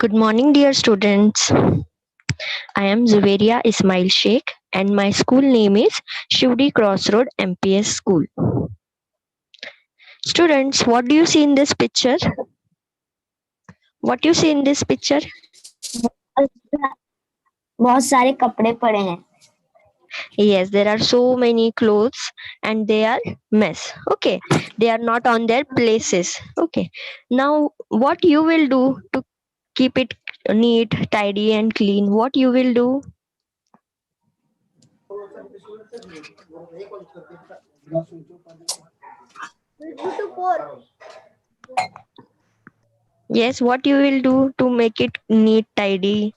Good morning, dear students. I am Juveria Ismail Shaikh, and my school name is Shri Crossroad MPS School. Students, what do you see in this picture? What you see in this picture? बहुत सारे कपड़े पड़े हैं. Yes, there are so many clothes and they are mess. Okay, they are not on their places. Okay, now what you will do to keep it neat, tidy, and clean? What you will do? Yes, what you will do to make it neat, tidy?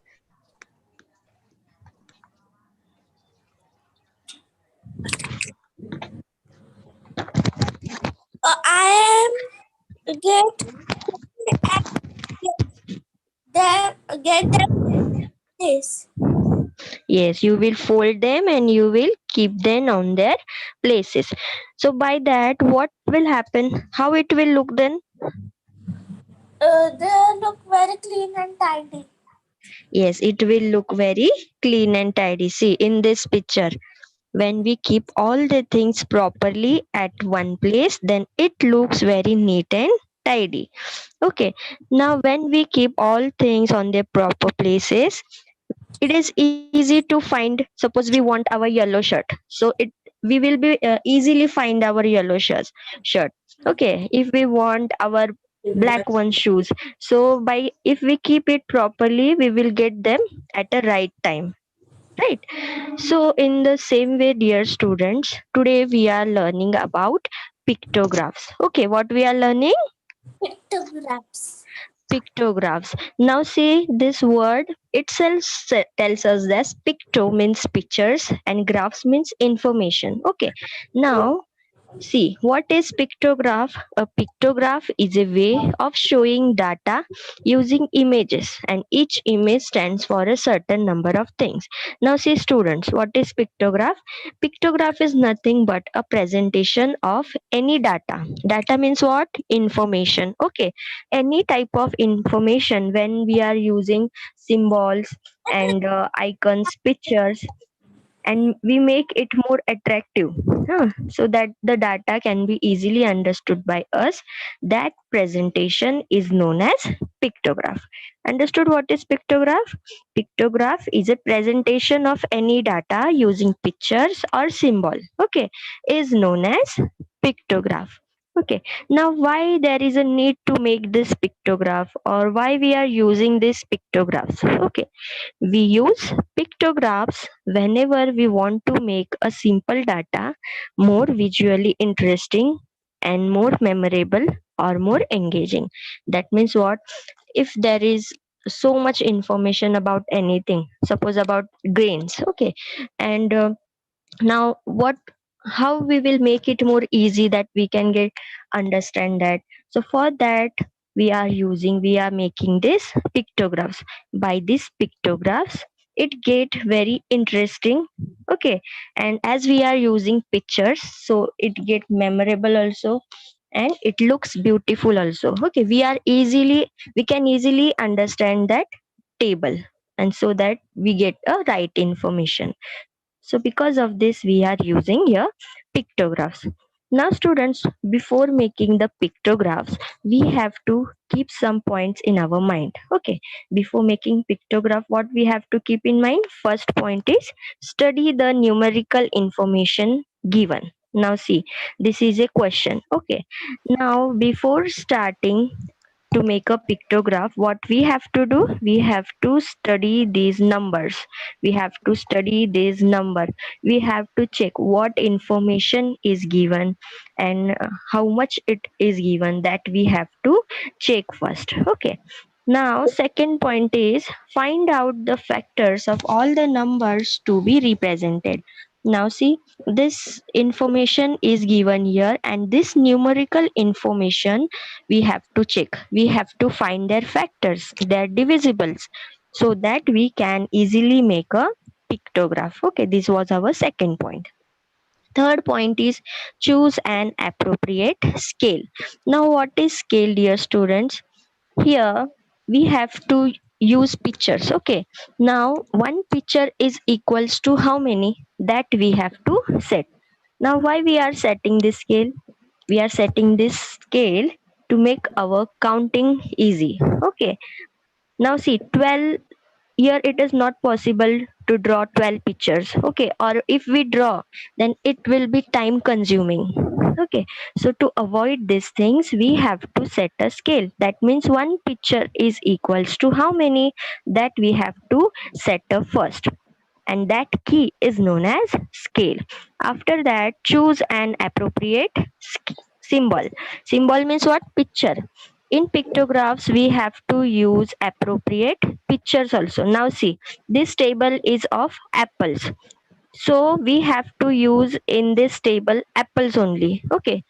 I am get them this. Yes, you will fold them and you will keep them on their places. So by that, what will happen? How it will look then? They look very clean and tidy. Yes, it will look very clean and tidy. See, in this picture, when we keep all the things properly at one place, then it looks very neat and tidy. Okay, now when we keep all things on their proper places, it is easy to find. Suppose we want our yellow shirt, so it we will be easily find our yellow shirt. Okay, if we want our black one shoes, so by if we keep it properly, we will get them at a right time, right? So in the same way, dear students, today we are learning about pictographs. Okay, what we are learning? Pictographs. Pictographs. Now see, this word itself tells us that picto means pictures and graphs means information. Okay, now see, what is pictograph? A pictograph is a way of showing data using images, and each image stands for a certain number of things. Now, see, students, what is pictograph? Pictograph is nothing but a presentation of any data. Data means what? Information. Okay, any type of information when we are using symbols and icons, pictures, and we make it more attractive, so that the data can be easily understood by us. That presentation is known as pictograph. Understood what is pictograph? Pictograph is a presentation of any data using pictures or symbol. Okay, is known as pictograph. Okay, now why there is a need to make this pictograph, or why we are using these pictographs? Okay, we use pictographs whenever we want to make a simple data more visually interesting and more memorable or more engaging. That means what? If there is so much information about anything, suppose about grains, okay, and now what? How we will make it more easy that we can get understand that? So for that, we are making this pictographs. By these pictographs, it get very interesting. Okay, and as we are using pictures, so it get memorable also, and it looks beautiful also. Okay, we can easily understand that table, and so that we get a right information. So because of this, we are using here pictographs. Now students, before making the pictographs, we have to keep some points in our mind. Okay, before making pictograph, what we have to keep in mind? First point is study the numerical information given. Now see, this is a question. Okay, now before starting to make a pictograph, what we have to do? We have to study these numbers. We have to study these number. We have to check what information is given, and how much it is given, that we have to check first. Okay, now second point is find out the factors of all the numbers to be represented. Now see, this information is given here, and this numerical information we have to check. We have to find their factors, their divisibles, so that we can easily make a pictograph. Okay, this was our second point. Third point is choose an appropriate scale. Now what is scale, dear students? Here we have to use pictures. Okay, now one picture is equals to how many, that we have to set. Now why we are setting this scale? We are setting this scale to make our counting easy. Okay, now see 12, here it is not possible to draw 12 pictures. Okay, or if we draw, then it will be time consuming. Okay, so to avoid these things we have to set a scale. That means one picture is equals to how many, that we have to set a first, and that key is known as scale. After that, choose an appropriate symbol. Symbol means what? Picture. In pictographs we have to use appropriate pictures also. Now see, this table is of apples, so we have to use in this table apples only. Okay,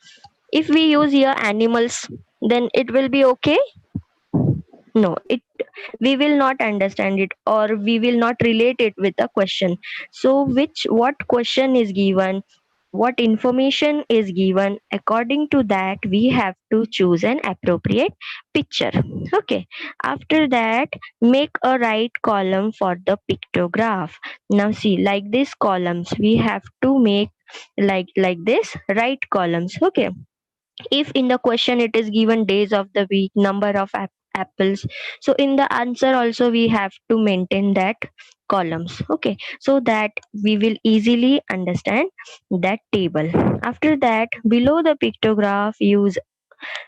if we use here animals, then it will be okay? No, it, we will not understand it, or we will not relate it with a question. So which, what question is given, what information is given, according to that we have to choose an appropriate picture. Okay, after that, make a right column for the pictograph. Now see, like these columns we have to make, like this right columns. Okay, if in the question it is given days of the week, number of apples, so in the answer also we have to maintain that columns. Okay, so that we will easily understand that table. After that, below the pictograph, use,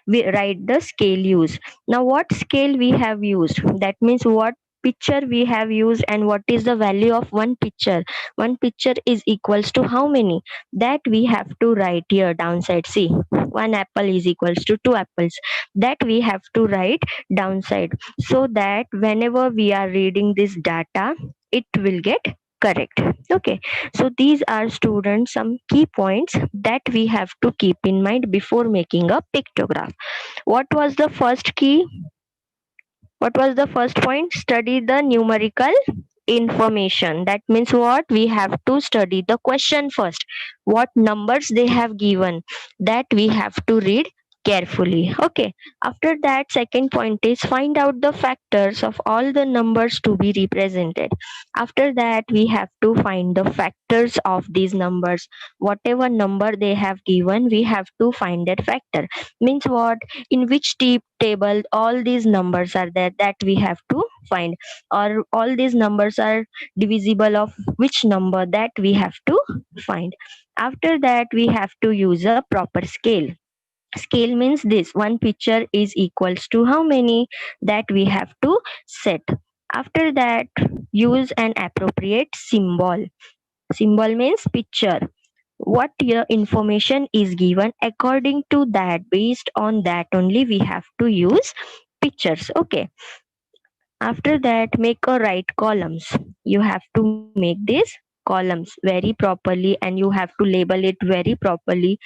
we write the scale use. Now what scale we have used, that means what picture we have used and what is the value of one picture. One picture is equals to how many, that we have to write here downside. See, one apple is equals to two apples, that we have to write downside, so that whenever we are reading this data, it will get correct. Okay, so these are, students, some key points that we have to keep in mind before making a pictograph. What was the first key? What was the first point? Study the numerical information. That means what? We have to study the question first. What numbers they have given, that we have to read carefully. Okay. After that, second point is find out the factors of all the numbers to be represented. After that, we have to find the factors of these numbers. Whatever number they have given, we have to find that factor. Means what? In which table all these numbers are there, that we have to find, or all these numbers are divisible of which number, that we have to find. After that, we have to use a proper scale. Scale means this, one picture is equals to how many, that we have to set. After that, use an appropriate symbol. Symbol means picture, what your information is given, according to that, based on that only we have to use pictures. Okay, after that, make a right columns. You have to make these columns very properly, and you have to label it very properly,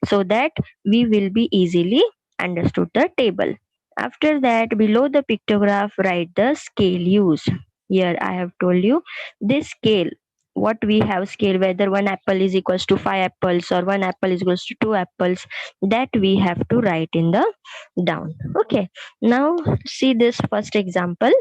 so that we will be easily understood the table. After that, below the pictograph, write the scale used. Here I have told you this scale, what we have scale, whether one apple is equals to five apples or one apple is equals to two apples, that we have to write in the down. Okay, now see this first example.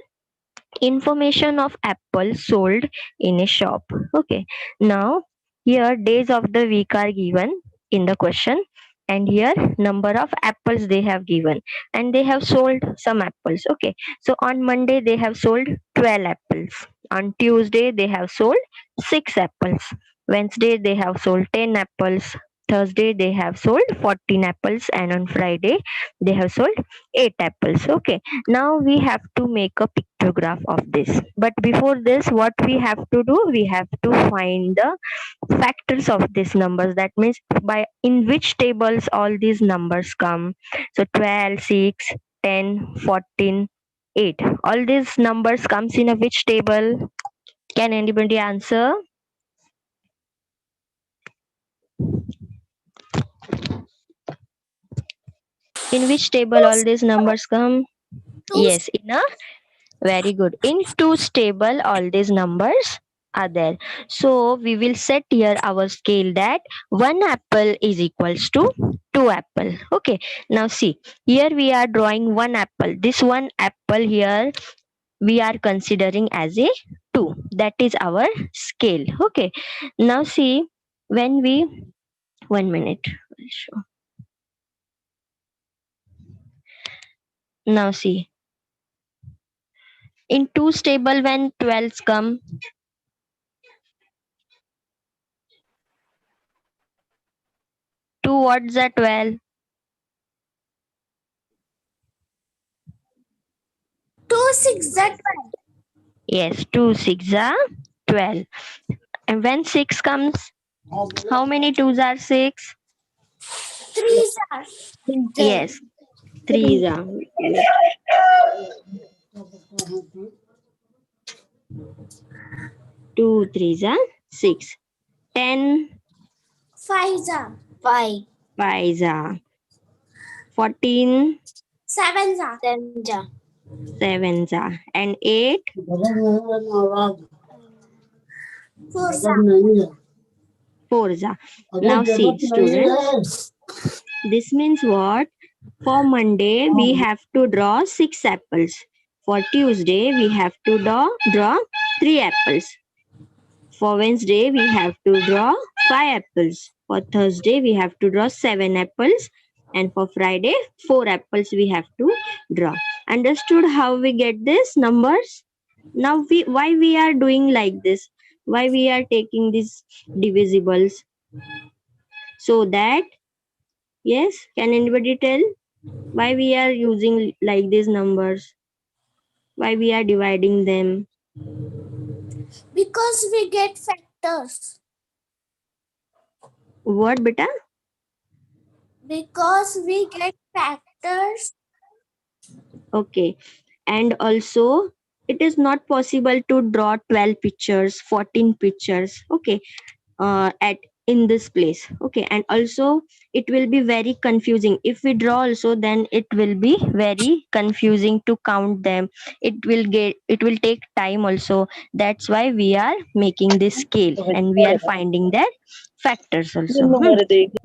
Information of apple sold in a shop. Okay, now here days of the week are given in the question, and here number of apples they have given, and they have sold some apples. Okay, so on Monday they have sold 12 apples, on Tuesday they have sold 6 apples, Wednesday they have sold 10 apples, Thursday they have sold 14 apples, and on Friday they have sold 8 apples. Okay, now we have to make a pictograph of this, but before this, what we have to do, we have to find the factors of these numbers. That means by in which tables all these numbers come. So 12, 6, 10, 14, 8, all these numbers comes in a which table? Can anybody answer? In which table all these numbers come? Two. Yes, in a, very good. In twos table, all these numbers are there. So we will set here our scale, that one apple is equals to two apple. Okay. Now see, here we are drawing one apple. This one apple here we are considering as a 2. That is our scale. Okay. Now see, when we 1 minute. Now see, in 2's table when 12's come, 2 what's are 12? 2 6 are 12. Yes, 2 6 are 12. And when 6 comes, how many 2's are 6? 3 are. Yes, 3's are. 2 3's are 6. 10 5 are. 5. 5's are. 14 7 are. 7's are. And 8 4 are. 4's are. Now see, students, this means what? For Monday, we have to draw 6 apples. For Tuesday, we have to draw 3 apples. For Wednesday, we have to draw 5 apples. For Thursday, we have to draw 7 apples. And for Friday, 4 apples we have to draw. Understood how we get this numbers? Now, why we are doing like this? Why we are taking these divisibles? So that, yes, can anybody tell? Why we are using like these numbers? Why we are dividing them? Because we get factors. What, beta? Because we get factors. Okay. And also, it is not possible to draw 12 pictures, 14 pictures, okay, at in this place. Okay. And also, it will be very confusing. If we draw also, then it will be very confusing to count them. It will take time also. That's why we are making this scale and we are finding their factors also.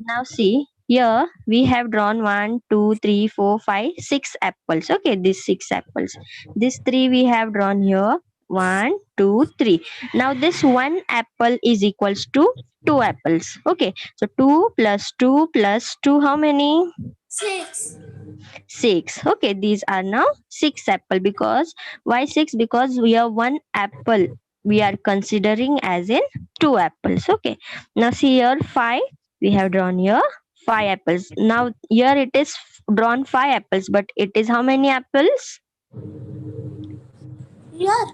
Now see, here we have drawn 1, 2, 3, 4, 5, 6 apples. Okay, these 6 apples. These 3 we have drawn here. 1, 2, 3. Now this 1 apple is equals to 2 apples. Okay, so 2 plus 2 plus 2, how many? 6. 6. Okay, these are now 6 apple. Because why 6? Because we are 1 apple we are considering as in 2 apples. Okay, now see here 5 we have drawn here 5 apples. Now here it is drawn 5 apples, but it is how many apples? Here,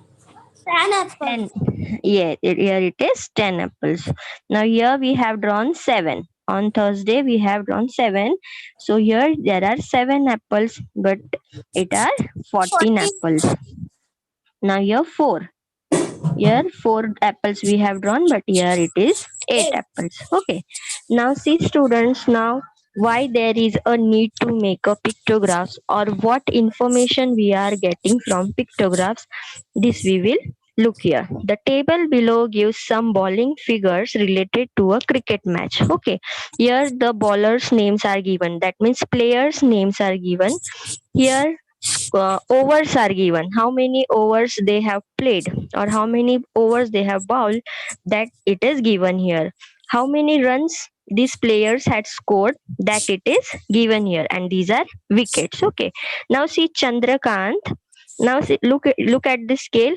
10 apples. 10. Yeah, here it is 10 apples. Now here we have drawn 7. On Thursday we have drawn 7. So here there are 7 apples, but it are 14 apples. Now here 4. Here 4 apples we have drawn, but here it is 8 apples. Okay. Now see students, now why there is a need to make a pictographs, or what information we are getting from pictographs, this we will look here. The table below gives some bowling figures related to a cricket match. Okay, here the bowlers names are given, that means players names are given. Here overs are given, how many overs they have played or how many overs they have bowled, that it is given here. How many runs these players had scored, that it is given here, and these are wickets. Okay, now see Chandrakant. Now see, look at the scale.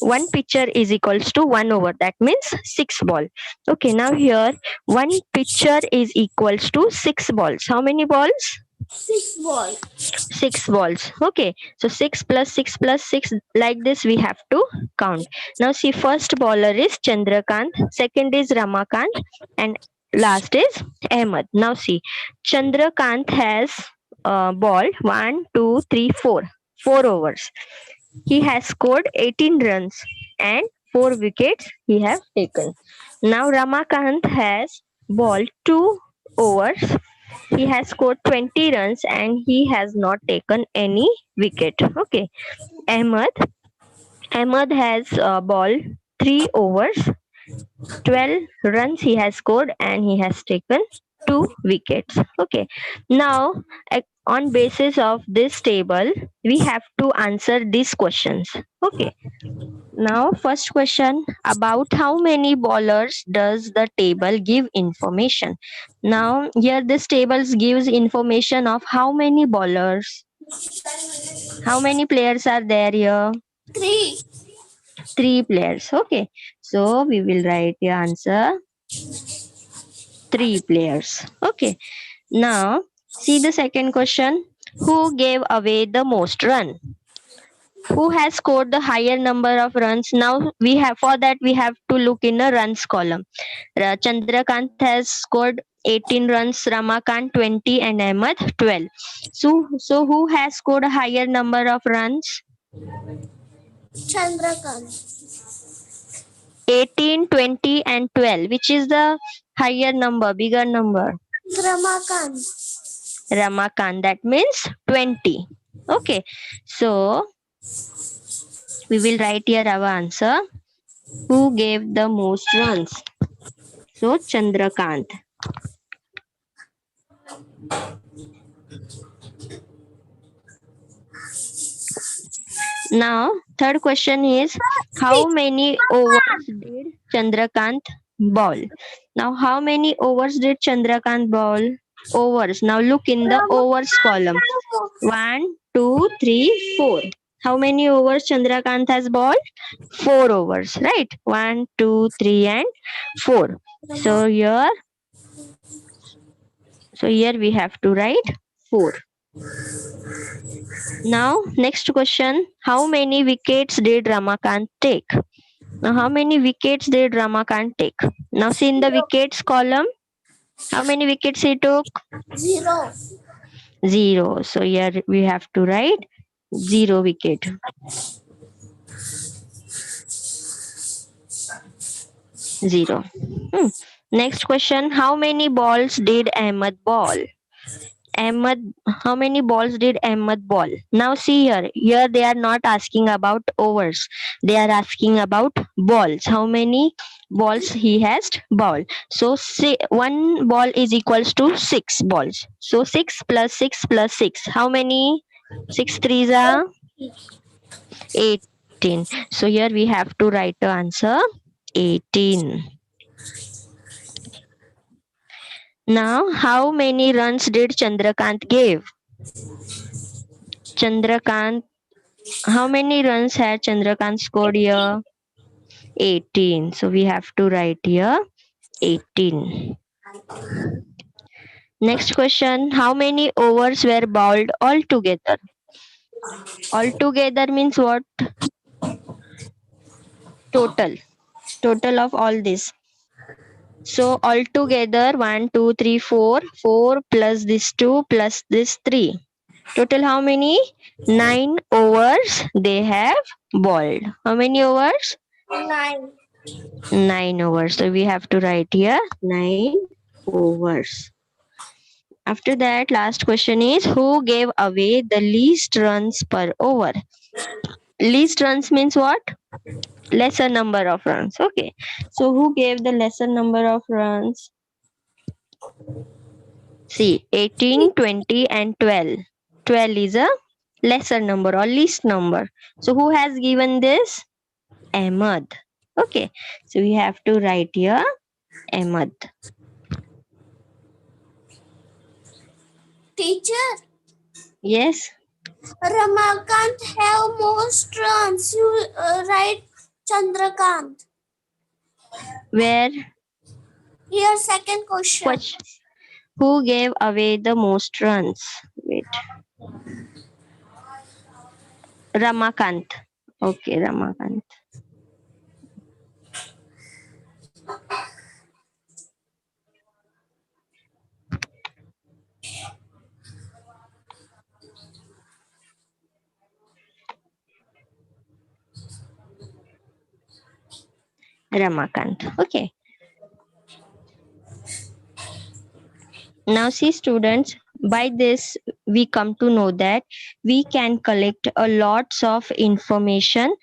One pitcher is equals to 1 over, that means 6 ball. Okay, now here one pitcher is equals to 6 balls. How many balls? 6 balls. 6 balls. Okay, so 6 plus 6 plus 6, like this we have to count. Now see, first bowler is Chandrakant, second is Ramakant, and last is Ahmed. Now see, Chandrakant has ball 1 2 3 4 4 overs. He has scored 18 runs and 4 wickets he have taken. Now Ramakant has bowled 2 overs. He has scored 20 runs and he has not taken any wicket. Okay. Ahmed. Ahmed has bowled 3 overs. 12 runs he has scored and he has taken 2 wickets. Okay. Now, on basis of this table, we have to answer these questions. Okay. Now, first question, about how many bowlers does the table give information? Now, here this table gives information of how many bowlers, how many players are there here? 3. 3 players. Okay. So, we will write the answer 3 players. Okay. Now, see the second question. Who gave away the most run? Who has scored the higher number of runs? Now we have, for that we have to look in a runs column. Chandrakant has scored 18 runs, Ramakant 20, and Ahmed 12. So who has scored a higher number of runs? Chandrakant. 18, 20, and 12. Which is the higher number, bigger number? Ramakant. Ramakant. That means 20. Okay. So we will write here our answer. Who gave the most runs? So Chandrakant. Now, third question is, how many overs did Chandrakant bowl? Now, how many overs did Chandrakant bowl? Overs. Now, look in the overs column. 1, 2, 3, 4. How many overs Chandrakant has bowled? 4 overs, right? 1, 2, 3, and 4. So here we have to write 4. Now, next question. How many wickets did Ramakant take? Now, how many wickets did Ramakant take? Now, see in the wickets column, how many wickets he took? 0. 0. So, here we have to write 0 wicket. 0. Next question. How many balls did Ahmed bowl? How many balls did Ahmed bowl? Now see here. Here they are not asking about overs. They are asking about balls. How many balls he has bowled? So say one ball is equals to 6 balls. So 6 plus 6 plus 6. How many? 6 threes are 18. So here we have to write the answer 18. Now, how many runs did Chandrakant give? Chandrakant, how many runs had Chandrakant scored here? 18. So we have to write here 18. Next question, how many overs were bowled altogether? Altogether means what? Total. Total of all this. So altogether 1, 2, 3, 4. 4 plus this 2 plus this 3. Total how many? 9 overs they have bowled. How many overs? 9. 9 overs. So we have to write here 9 overs. After that, last question is, who gave away the least runs per over? Least runs means what? Lesser number of runs. Okay. So who gave the lesser number of runs? See, 18, 20, and 12. 12 is a lesser number or least number. So who has given this? Ahmed. Okay. So we have to write here Ahmed. Teacher, Yes. Ramakant have most runs. You write Chandrakant. Where? Here, second question. Who gave away the most runs? Wait. Ramakant. Okay, Ramakant. Ramakant. Okay. Now see students, by this we come to know that we can collect a lots of information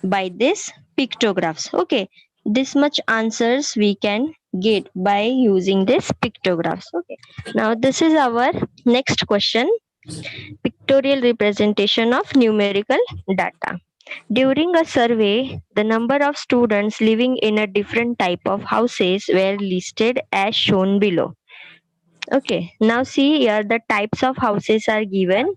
by this pictographs. Okay. This much answers we can get by using this pictographs. Okay, now this is our next question. Pictorial representation of numerical data. During a survey, the number of students living in a different type of houses were listed as shown below. Okay, now see here the types of houses are given,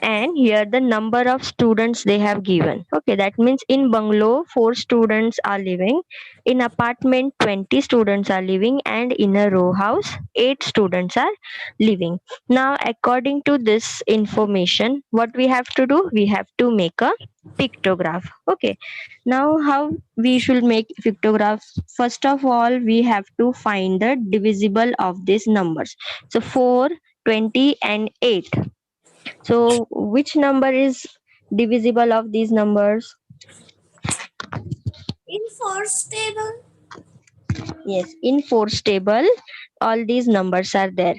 and here the number of students they have given. Okay, that means in bungalow 4 students are living, in apartment 20 students are living, and in a row house 8 students are living. Now according to this information, what we have to do, we have to make a pictograph. Okay, now how we should make pictograph? First of all, we have to find the divisible of these numbers. So 4, 20 and 8. So which number is divisible of these numbers? In fourth table. Yes, in fourth table, all these numbers are there.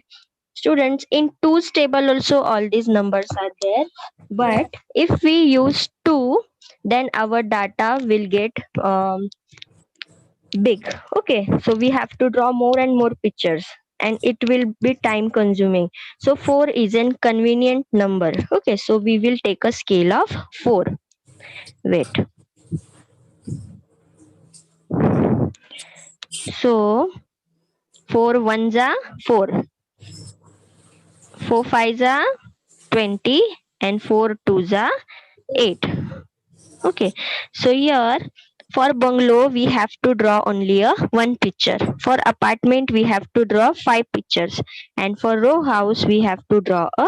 Students, in twos table also all these numbers are there. But if we use 2, then our data will get big. Okay, so we have to draw more and more pictures, and it will be time consuming. So 4 is an convenient number. Okay, so we will take a scale of 4. Wait. So 4 ones are 4, 4 fives are 20, and 4 twos are 8. Okay, so here for bungalow we have to draw only a one picture. For apartment we have to draw 5 pictures, and for row house we have to draw a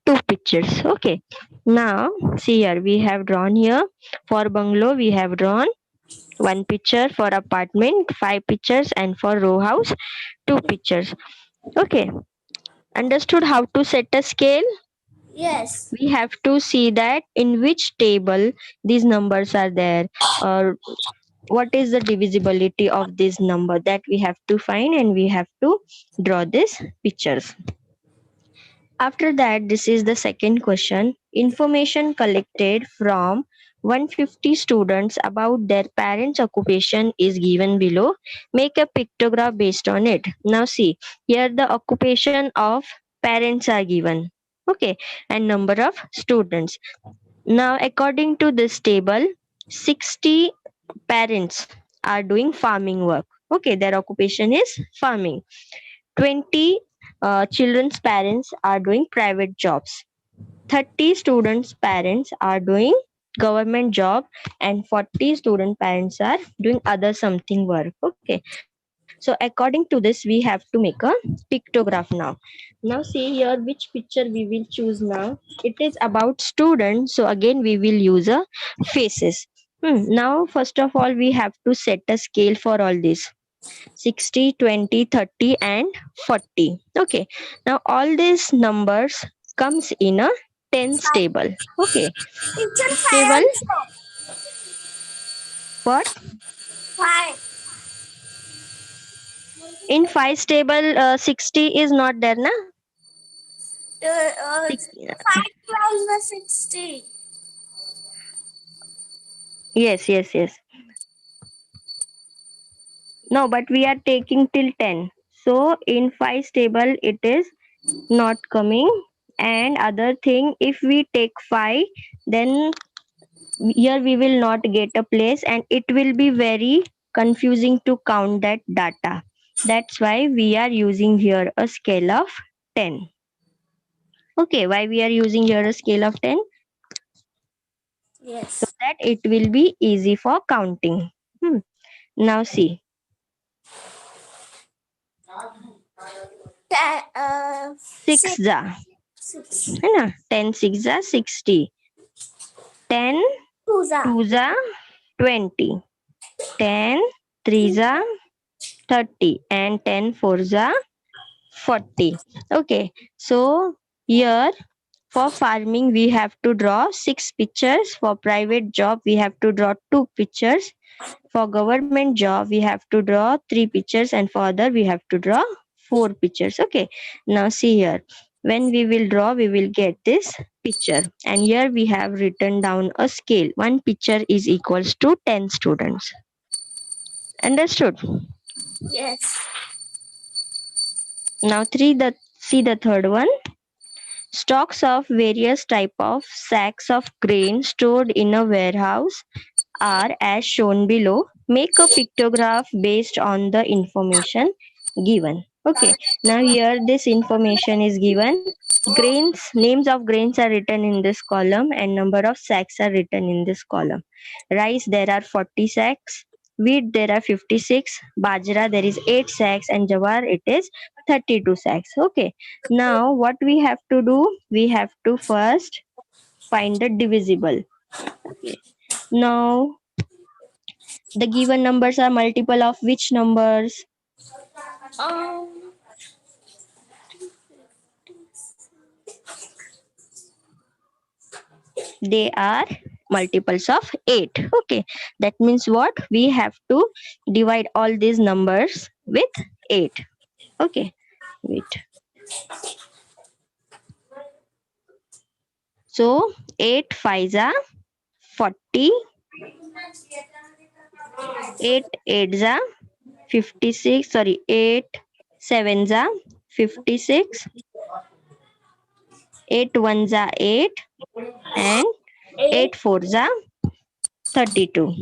2 pictures. Okay, now see here we have drawn here. For bungalow we have drawn one picture, for apartment 5 pictures, and for row house 2 pictures. Okay, understood how to set a scale? Yes. We have to see that in which table these numbers are there, or what is the divisibility of this number, that we have to find, and we have to draw these pictures. After that, this is the second question. Information collected from 150 students about their parents' occupation is given below. Make a pictograph based on it. Now see, here the occupation of parents are given. Okay, and number of students. Now according to this table, 60 parents are doing farming work. Okay, their occupation is farming. 20 children's parents are doing private jobs. 30 students parents are doing government job, and 40 student parents are doing other something work. Okay, so according to this we have to make a pictograph now. Now see here which picture we will choose now. It is about students, so again we will use a faces. Now first of all we have to set a scale for all this. 60, 20, 30 and 40. Okay, now all these numbers comes in a tens table. Okay, Teacher, which five table? also. What? 5. In 5 table, 60 is not there na? 5 12 was 60. Yes, yes, yes. No, but we are taking till 10. So in 5 table it is not coming. And other thing, if we take 5, then here we will not get a place, and it will be very confusing to count that data. That's why we are using here a scale of 10. Okay, why we are using here a scale of 10? So Yes. that it will be easy for counting. Now see, 6 6. जा 6. है ना, 10 6 जा 60, 10 2 2 जा 20, 10 3 जा 30, and 10 4 जा 40. Okay, so here for farming we have to draw 6 pictures. For private job we have to draw 2 pictures. For government job we have to draw 3 pictures, and for other we have to draw 4 pictures. Okay, now see here, when we will draw we will get this picture, and here we have written down a scale. One picture is equals to 10 students. Understood? Yes. Now see the third one. Stocks of various type of sacks of grain stored in a warehouse are as shown below. Make a pictograph based on the information given. Okay, now here this information is given. Grains, names of grains are written in this column and number of sacks are written in this column. Rice, there are 40 sacks. Wheat, there are 56. Bajra, there is 8 sacks, and jawar, it is 32 sacks. Okay, now what we have to do? We have to first find the divisible. Okay, now the given numbers are multiple of which numbers? Um. They are multiples of 8. Okay, that means what? We have to divide all these numbers with 8. Okay, wait. So 8 5s are 40, 8 8s are 56, sorry, 8 7s are 56, 8 1s are 8, and 8 4s are 32.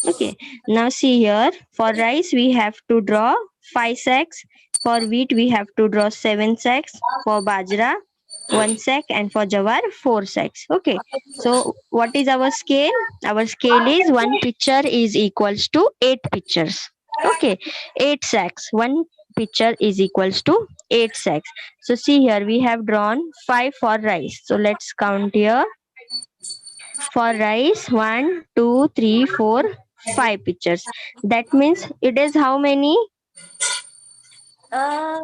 Okay, now see here, for rice we have to draw 5 sacks, for wheat we have to draw 7 sacks, for bajra 1 sack, and for jawar 4 sacks. Okay, so what is our scale? Our scale is 1 picture is equals to 8 pictures. Okay, 8 sacks. 1 picture is equals to 8 sacks. So see here, we have drawn 5 for rice. So let's count here. For rice, 1, 2, 3, 4, 5 pictures. That means it is how many? Uh.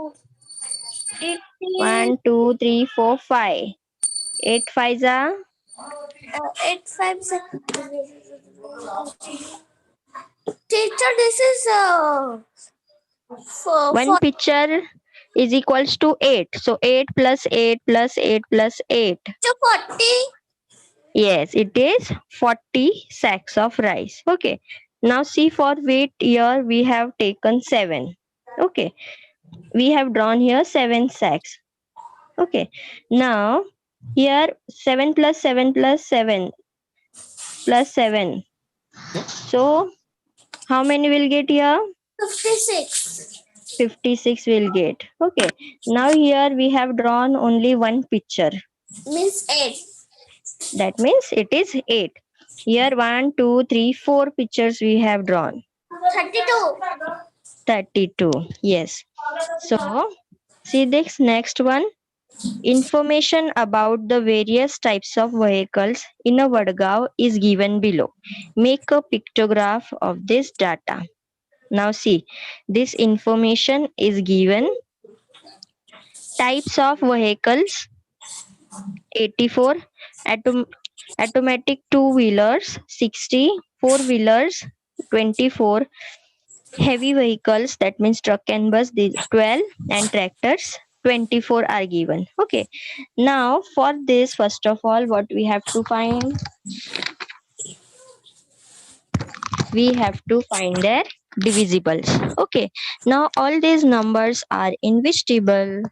It is 1, 2, 3, 4, 5. 8 fives are 8 5. Teacher, this is one for picture is equals to 8. So 8 plus 8 plus 8 plus 8. 40. Yes, it is 40 sacks of rice. Okay. Now see, for wheat here we have taken 7. Okay. We have drawn here 7 sacks. Okay. Now here 7 plus 7 plus 7 plus 7. So how many will get here? 56. 56 will get. Okay. Now here we have drawn only one picture. Means 8. That means it is 8. Here 1, 2, 3, 4 pictures we have drawn. 32. 32. Yes. So see this next one. Information about the various types of vehicles in a Vadgaon is given below. Make a pictograph of this data. Now see, this information is given. Types of vehicles 84, automatic two-wheelers 60, four-wheelers 24, heavy vehicles, that means truck and bus, 12, and tractors 24 are given. Okay, now for this, first of all, what we have to find? We have to find their divisibles. Okay, now all these numbers are in which table?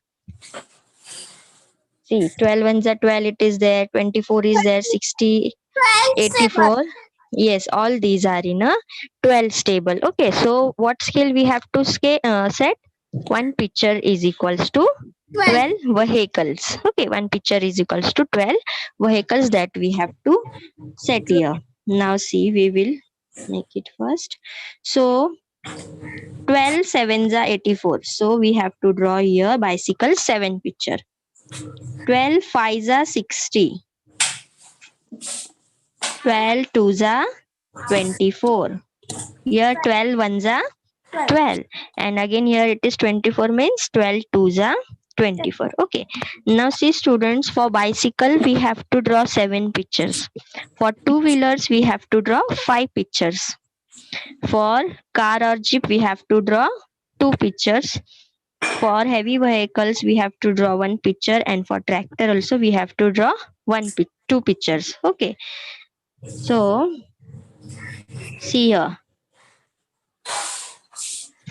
See, 12 ones are 12, it is there, 24 is there, 60, 12 7. 84. Yes, all these are in a 12 table. Okay, so what scale we have to set? One picture is equals to 12. 12 vehicles. Okay, one picture is equals to 12 vehicles that we have to set here. Now see, we will make it first. So 12 sevens are 84. So we have to draw here bicycle 7 picture. 12 fives are 60. 12 twos are 24. Here 12 ones are 12. And again here it is 24 means 12 twos are 24. Okay. Now see students, for bicycle we have to draw 7 pictures. For two-wheelers we have to draw 5 pictures. For car or jeep we have to draw 2 pictures. For heavy vehicles we have to draw 1 picture, and for tractor also we have to draw 2 pictures. Okay. So see here.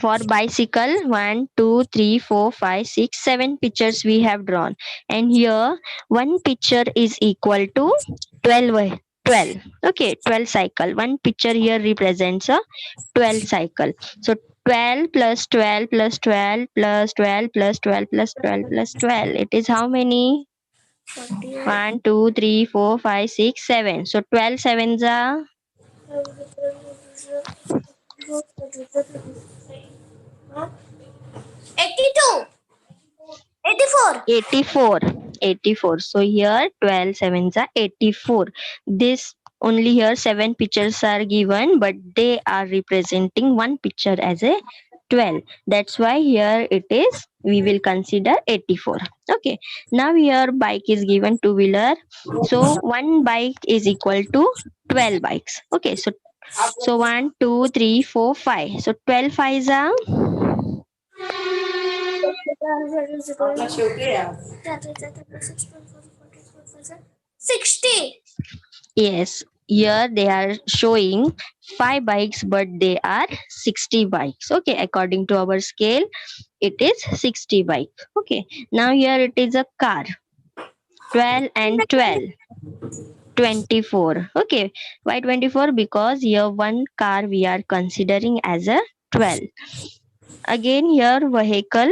For bicycle, 1, 2, 3, 4, 5, 6, 7 pictures we have drawn. And here, one picture is equal to 12. 12. Okay, 12 cycle. One picture here represents a 12 cycle. So 12 plus 12 plus 12 plus 12 plus 12 plus 12 plus 12. It is how many? 1, 2, 3, 4, 5, 6, 7. So 12 sevens are 82. 84. 84. 84. So here 12 sevens are 84. This only here 7 pictures are given, but they are representing one picture as a 12. That's why here it is, we will consider 84. Okay. Now here bike is given, two wheeler. So one bike is equal to 12 bikes. Okay. So 1, 2, 3, 4, 5. So 12 fives are आपला शेवटी आहे. 60. yes, here they are showing 5 bikes, but they are 60 bikes. Okay, according to our scale, it is 60 bike. Okay, now here it is a car. 12 and 12. 24. Okay, why 24? Because here one car we are considering as a 12. Again, here vehicle.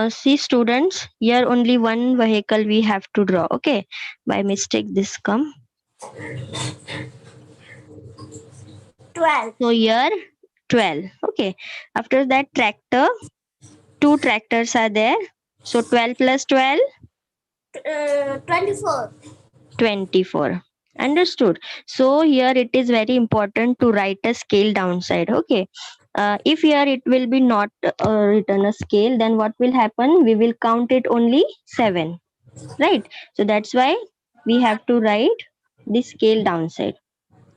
See students, here only one vehicle we have to draw. Okay, by mistake this come. 12. So here 12. Okay. After that tractor, two tractors are there. So 12 plus 12, 24. 24. Understood. So here it is very important to write a scale downside. Okay. If here it will be not written a scale, then what will happen? We will count it only 7. Right. So that's why we have to write the scale downside.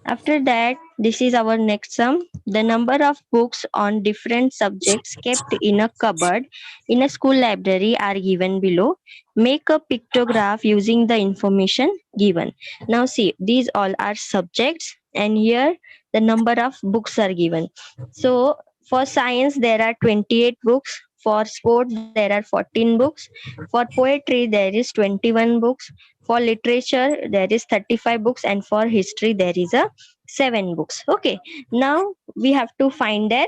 After that, this is our next sum. The number of books on different subjects kept in a cupboard in a school library are given below. Make a pictograph using the information given. Now see, these all are subjects, and here the number of books are given. So for science there are 28 books. For sports there are 14 books. For poetry there is 21 books. For literature there is 35 books, and for history there is a 7 books. Okay, now we have to find their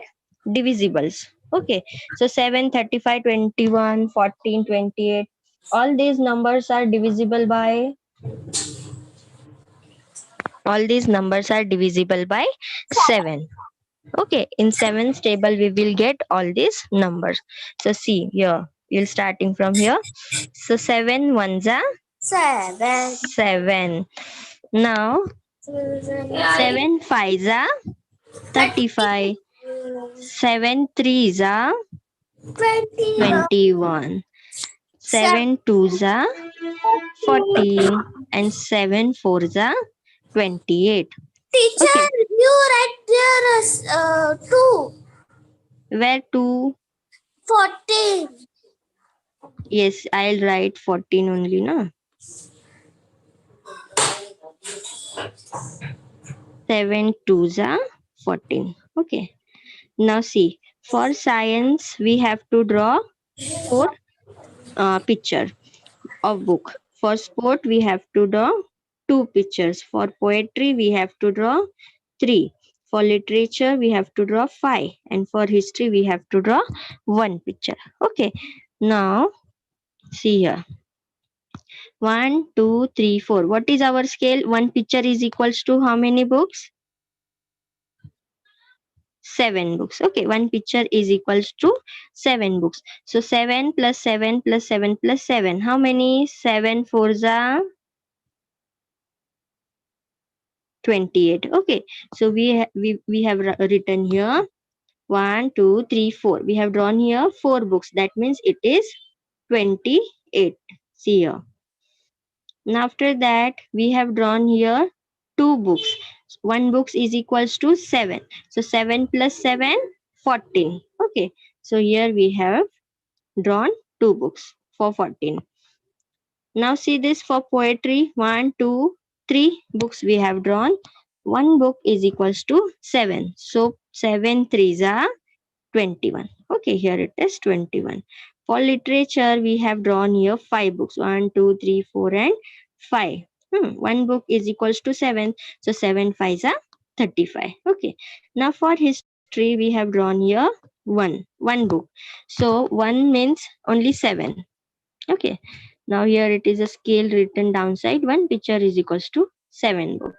divisibles. Okay, so 7, 35, 21, 14, 28. All these numbers are divisible by all these numbers are divisible by 7. Okay, in 7th table we will get all these numbers. So see here, you'll starting from here. So 7 ones are 7. 7. Now 7 fives are 35. 7 threes are 20. 21. 7 twos are 14. And 7 fours are 28. Teacher, Okay, you write there as 2. where 2? 14. Yes, I'll write 14 only, no? 7 twos are 14. Okay. Now see, for science we have to draw 4 picture of book. For sport we have to draw 2 pictures. For poetry we have to draw 3. For literature we have to draw 5. And for history we have to draw 1 picture. Okay. Now see here. 1, 2, 3, 4. What is our scale? One picture is equals to how many books? 7 books. Okay, one picture is equals to 7 books. So 7 plus 7 plus 7 plus 7. How many? 7 fours are 28. Okay, so we have written here 1, 2, 3, 4. We have drawn here 4 books. That means it is 28. See here. Now after that we have drawn here 2 books. One books is equals to 7. So 7 plus 7, 14. Okay, so here we have drawn 2 books for 14. Now see this for poetry. 1, 2, 3 books we have drawn. One book is equals to 7. So 7 threes are 21. Okay, here it is 21. For literature, we have drawn here 5 books 1, 2, 3, 4, and 5. One book is equals to 7. So 7 5s are 35. Okay. Now for history, we have drawn here one book. So 1 means only 7. Okay. Now here it is a scale written downside. One picture is equals to 7 book.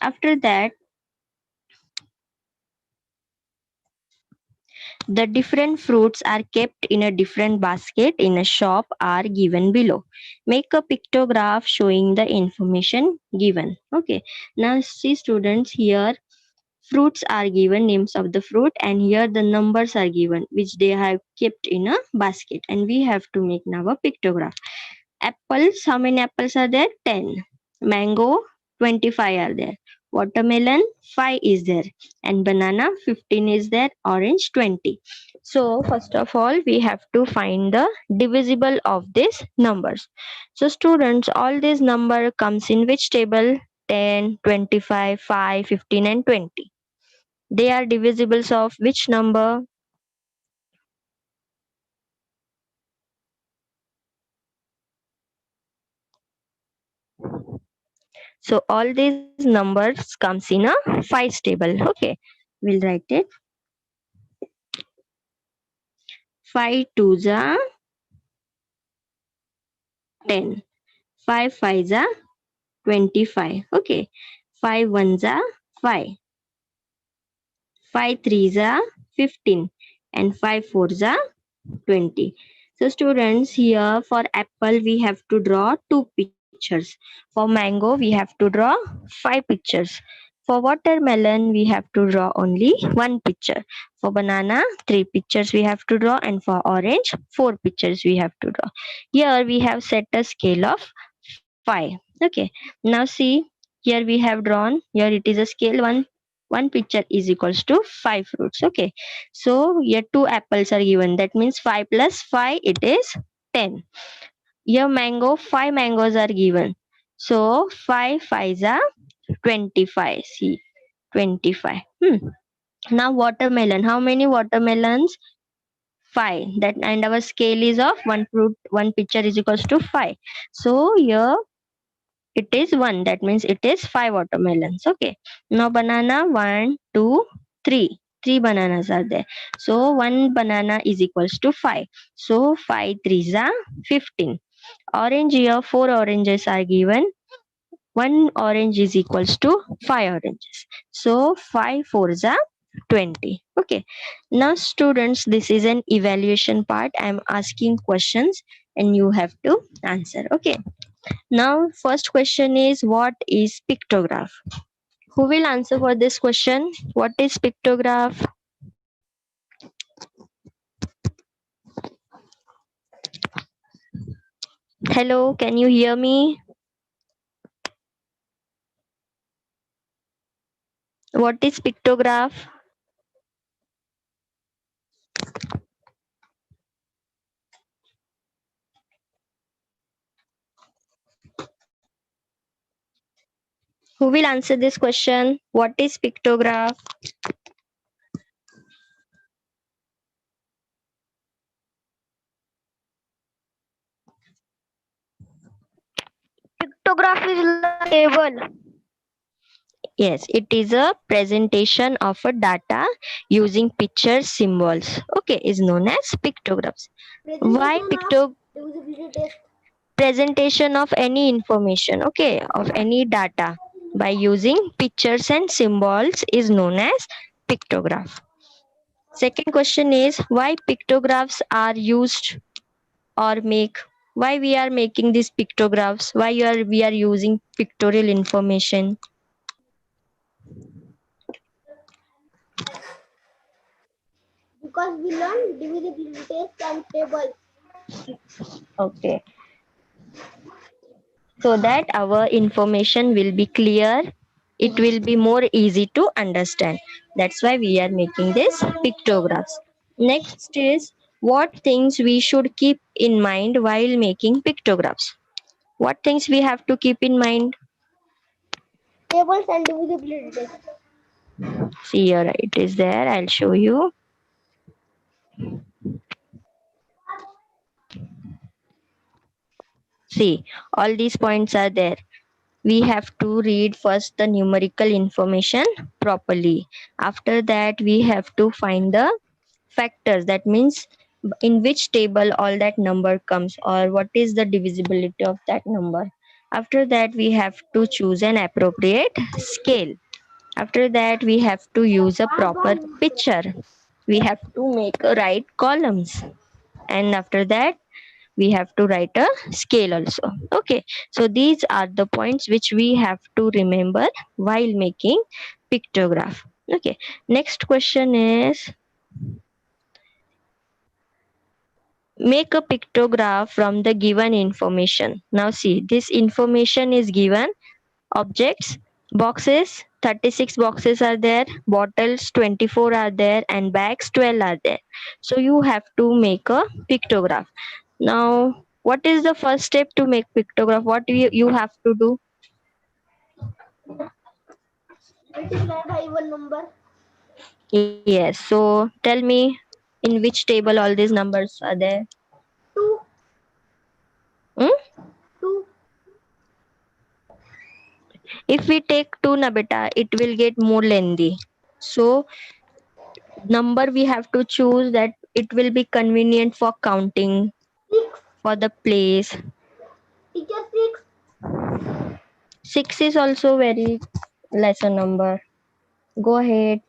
After that, the different fruits are kept in a different basket in a shop are given below. Make a pictograph showing the information given. Okay. Now see students, here fruits are given, names of the fruit, and here the numbers are given which they have kept in a basket, and we have to make now a pictograph. Apples, how many apples are there? 10. Mango, 25 are there. Watermelon, 5 is there. And banana, 15 is there. Orange, 20. So, first of all, we have to find the divisible of these numbers. So, students, all these number comes in which table? 10, 25, 5, 15, and 20. They are divisibles of which number? So all these numbers comes in a 5's table. Okay, we'll write it. 5 twos are 10. 5 fives are 25. Okay, 5 ones are 5. 5 threes are 15. And 5 fours are 20. So students, here for apple we have to draw two pictures. For mango we have to draw 5 pictures. For watermelon we have to draw only one picture. For banana 3 pictures we have to draw, and for orange 4 pictures we have to draw. Here we have set a scale of 5. Okay. Now see, here we have drawn, here it is a scale 1 picture is equals to 5 fruits. Okay. So here 2 apples are given. That means 5 plus 5 it is 10. Here mango, 5 mangoes are given. So 5 fives are 25. See, 25. Now watermelon. How many watermelons? 5. That, and our scale is of one fruit, one picture is equals to 5. So here it is 1. That means it is 5 watermelons. Okay. Now banana, 1, 2, 3. 3 bananas are there. So 1 banana is equals to 5. So 5 threes are 15. Orange, here 4 oranges are given. 1 orange is equals to 5 oranges. So 5 fours are 20. Okay. Now students, this is an evaluation part. I am asking questions and you have to answer. Okay. Now first question is, what is pictograph? Who will answer for this question? What is pictograph? Hello, can you hear me? What is pictograph? Who will answer this question? What is pictograph? Pictograph is like table. Yes, it is a presentation of a data using picture symbols. Okay, is known as pictographs. Why Presentation of divisibility test. presentation of any information, okay, of any data by using pictures and symbols is known as pictograph. Second question is, why pictographs are used or make, why we are making these pictographs, why we are using pictorial information? Because we learn divisibility test and table. Okay, so that our information will be clear, it will be more easy to understand. That's why we are making this pictographs. Next is, what things we should keep in mind while making pictographs? What things we have to keep in mind? Tables and divisibility test. See, here it is there, I'll show you. See, all these points are there. We have to read first the numerical information properly. After that, we have to find the factors. That means in which table all that number comes, or what is the divisibility of that number. After that, we have to choose an appropriate scale. After that, we have to use a proper picture. We have to make a right columns. And after that, we have to write a scale also. Okay, so these are the points which we have to remember while making pictograph. Okay, next question is, make a pictograph from the given information. Now see, this information is given: objects, boxes, 36 boxes are there, bottles 24 are there, and bags 12 are there. So you have to make a pictograph. Now what is the first step to make pictograph? What you have to do? Multiply by one number. Yes, so tell me, in which table all these numbers are there? Two. Hmm? Two. If we take 2 na beta, it will get more lengthy. So number we have to choose that it will be convenient for counting, Six. for the place. Teacher, six. 6 is also very lesser number. Go ahead.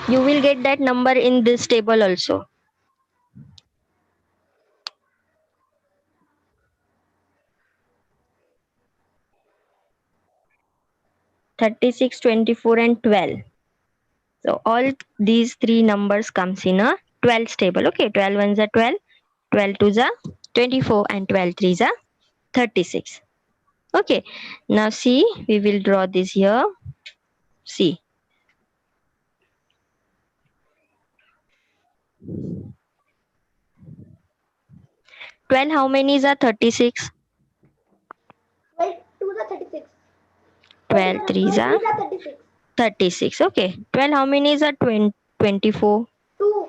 You will get that number in this table also. 36, 24, and 12. So all these three numbers comes in a 12 table. Okay, 12 ones are 12, 12 twos are 24, and 12 threes are 36. Okay, now see, we will draw this here. See, 12 how many is a 36? 12 to the 36. 12 threes 12 are 3 the 36. 36. Okay, 12 how many is a 24? 2.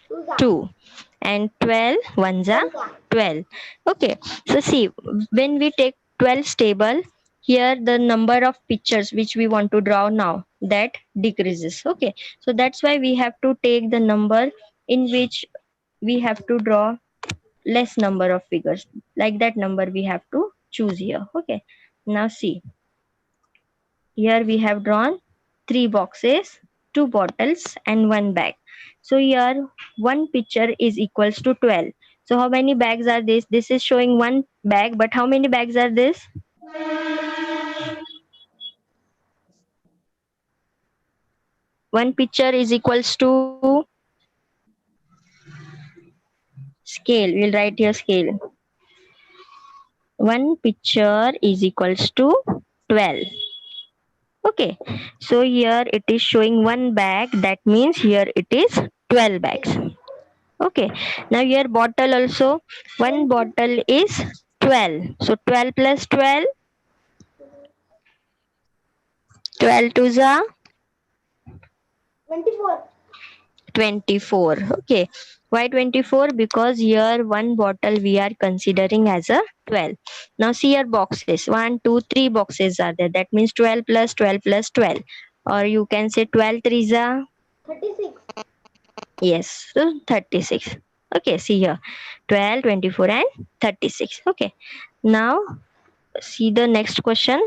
2 the 2. And 12 ones are 1 the 12. Okay, so see, when we take 12 table, here the number of pictures which we want to draw now, that decreases. Okay, so that's why we have to take the number in which we have to draw less number of figures. Like that number we have to choose here. Okay, now see, here we have drawn 3 boxes, 2 bottles, and 1 bag. So here one picture is equals to 12. So how many bags are this? This is showing one bag, but how many bags are this? One picture is equals to scale. We'll write here scale. One picture is equals to 12. Okay, so here it is showing one bag, that means here it is 12 bags. Okay, now here bottle also, one 20. bottle is 12. So 12 plus 12, 12 to the 24. 24. Okay, why 24? Because here one bottle we are considering as a 12. Now see your boxes, 1, 2, 3 boxes are there. That means 12 plus 12 plus 12. Or you can say 12 threes are, 36. yes, so 36. Okay, see here, 12, 24, and 36. Okay, now see the next question.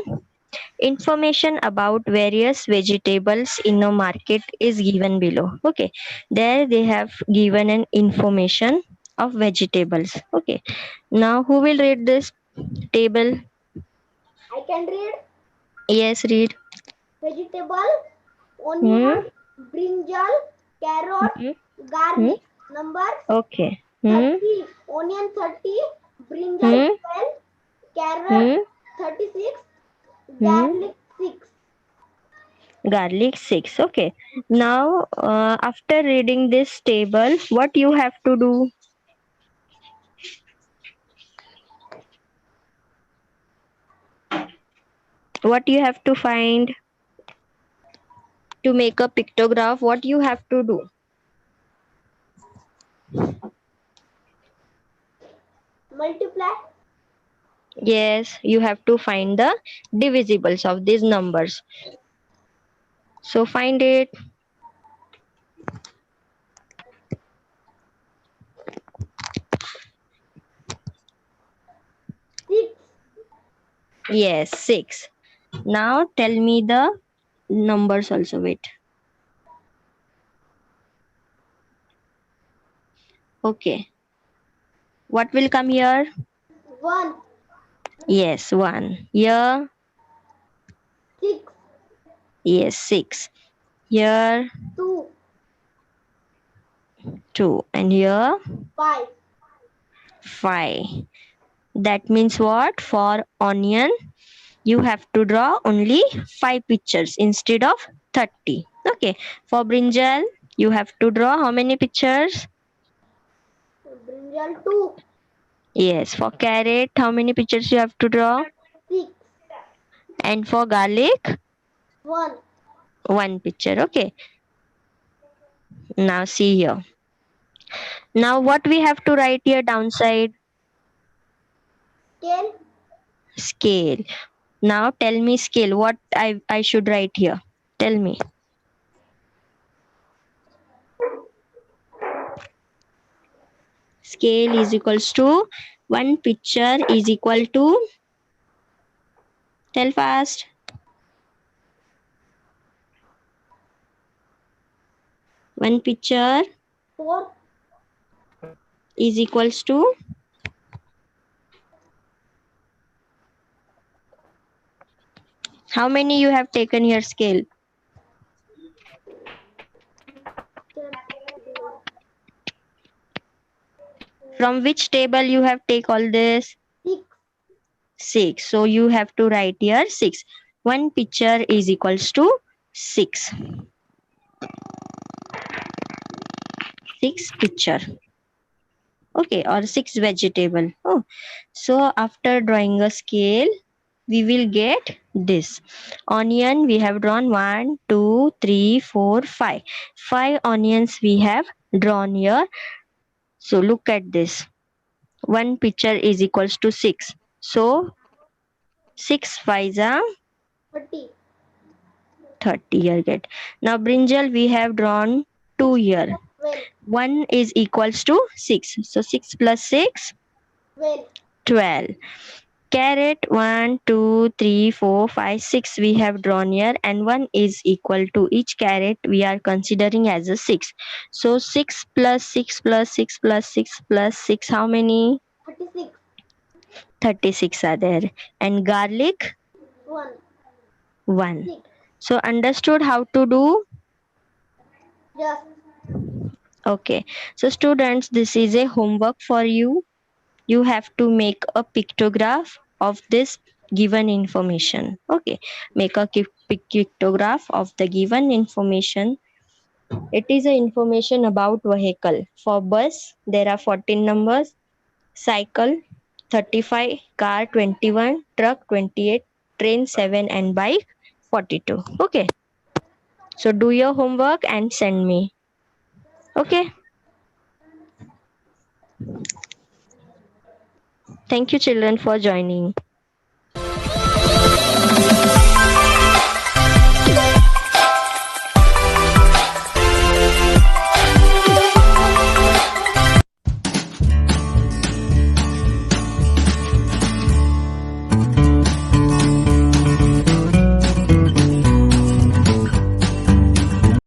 Information about various vegetables in a market is given below. Okay, there they have given an information of vegetables. Okay, now who will read this table? I can read Yes, read. vegetable, Hmm. onion, brinjal, carrot, Hmm. Hmm. garlic. Numbers Okay. Hmm. 30. Onion 30, brinjal Hmm. 12, carrot Hmm. 36, Hmm. garlic 6. Garlic 6. Okay, now after reading this table, what you have to do? What you have to find? To make a pictograph, what you have to do? Multiply. Yes, you have to find the divisibles of these numbers. So find it. 6. Yes, 6. Now tell me the numbers also. Wait. Okay. What will come here? 1. Yes, 1. Here. 6. Yes, 6. Here. 2. 2. And here. 5. 5. That means what? For onion, you have to draw only 5 pictures instead of 30. Okay. For brinjal, you have to draw how many pictures? Brinjal 2. Yes. For carrot, how many pictures you have to draw? 6. And for garlic, 1. 1 picture. Okay. Now see here. Now what we have to write here downside? Scale. Scale. Now tell me scale. What I should write here? Tell me. Scale is equals to 1 picture is equal to, tell fast. 1 picture 4. is equals to, how many you have taken here scale? From which table you have take all this? 6. 6. So you have to write here 6. 1 picture is equals to 6. 6 picture. Okay, or 6 vegetable. Oh, so after drawing a scale, we will get this. Onion we have drawn 1, 2, 3, 4, 5. 5 onions we have drawn here. So look at this. 1 picture is equals to 6. So 6 5s are 30. 30 here get. Now brinjal we have drawn 2 here. 12. 1 is equals to 6. So 6 plus 6, 12. 12. Carrot 1, 2, 3, 4, 5, 6 we have drawn here, and 1 is equal to each carrot we are considering as a 6. So 6 plus 6 plus 6 plus 6 plus 6, how many? 36. 36 are there. And garlic 1. 1. 6. So understood how to do? Just. Okay. So students, this is a homework for you. You have to make a pictograph of this given information. Okay. Make a pictograph of the given information. It is a information about vehicle. For bus, there are 14 numbers. Cycle 35, car 21, truck 28, train 7, and bike 42. Okay. So do your homework and send me. Okay. Thank you children for joining.